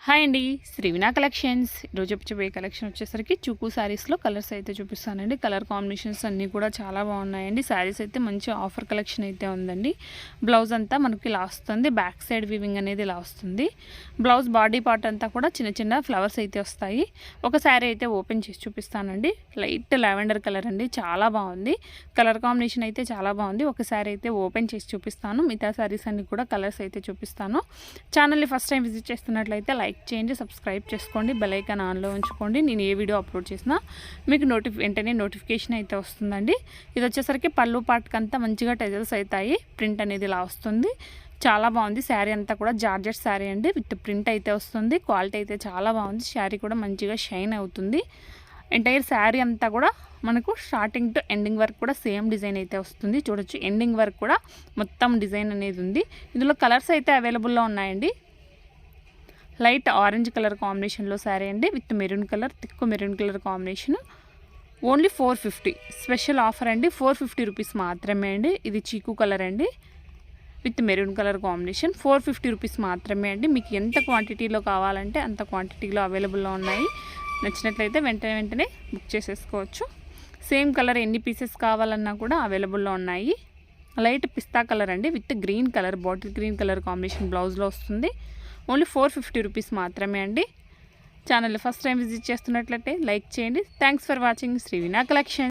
Hi అండి, శ్రీవినా collections. ఈరోజు చెప్పబోయే కలెక్షన్ వచ్చేసరికి చూకు శారీస్లో కలర్స్ అయితే చూపిస్తానండి. కలర్ కాంబినేషన్స్ అన్నీ కూడా చాలా బాగున్నాయండి. శారీస్ అయితే మంచి ఆఫర్ కలెక్షన్ అయితే ఉందండి. బ్లౌజ్ అంతా మనకి ఇలా వస్తుంది, బ్యాక్ సైడ్ వీవింగ్ అనేది ఇలా వస్తుంది. బ్లౌజ్ బాడీ పార్ట్ అంతా కూడా చిన్న చిన్న ఫ్లవర్స్ అయితే వస్తాయి. ఒక శారీ అయితే ఓపెన్ చేసి చూపిస్తానండి. లైట్ లావెండర్ కలర్ అండి, చాలా బాగుంది. కలర్ కాంబినేషన్ అయితే చాలా బాగుంది. ఒక శారీ అయితే ఓపెన్ చేసి చూపిస్తాను, మిగతా శారీస్ అన్ని కూడా కలర్స్ అయితే చూపిస్తాను. ఛానల్ని ఫస్ట్ టైం విజిట్ చేస్తున్నట్లయితే లైక్ చేయండి, సబ్స్క్రైబ్ చేసుకోండి, బెల్ ఐకాన్ ఆన్లో ఉంచుకోండి. నేను ఏ వీడియో అప్లోడ్ చేసినా మీకు వెంటనే నోటిఫికేషన్ అయితే వస్తుందండి. ఇది వచ్చేసరికి పళ్ళు పార్ట్కి అంతా మంచిగా టెజల్స్ అవుతాయి. ప్రింట్ అనేది ఇలా వస్తుంది, చాలా బాగుంది. శారీ అంతా కూడా జార్జెట్ శారీ అండి, విత్ ప్రింట్ అయితే వస్తుంది. క్వాలిటీ అయితే చాలా బాగుంది. శారీ కూడా మంచిగా షైన్ అవుతుంది. ఎంటైర్ శారీ అంతా కూడా మనకు స్టార్టింగ్ టు ఎండింగ్ వరకు కూడా సేమ్ డిజైన్ అయితే వస్తుంది. చూడొచ్చు, ఎండింగ్ వరకు కూడా మొత్తం డిజైన్ అనేది ఉంది. ఇందులో కలర్స్ అయితే అవైలబుల్లో ఉన్నాయండి. లైట్ ఆరెంజ్ కలర్ కాంబినేషన్లో శారీ అండి, with maroon colour, thick maroon colour combination. Only 450 special offer అండి. 450 రూపీస్ మాత్రమే అండి. ఇది చీకు కలర్ అండి, with maroon colour combination. 450 rupees మాత్రమే అండి. మీకు ఎంత క్వాంటిటీలో కావాలంటే అంత క్వాంటిటీలో అవైలబుల్లో ఉన్నాయి. నచ్చినట్లయితే వెంటనే బుక్ చేసేసుకోవచ్చు. సేమ్ కలర్ ఎన్ని పీసెస్ కావాలన్నా కూడా అవైలబుల్లో ఉన్నాయి. లైట్ పిస్తా కలర్ అండి, with green colour, bottle green colour combination బ్లౌజ్లో వస్తుంది. ఓన్లీ 450 రూపీస్ మాత్రమే అండి. ఛానల్ ఫస్ట్ టైం విజిట్ చేస్తున్నట్లయితే లైక్ చేయండి. Thanks for watching Srivina collection.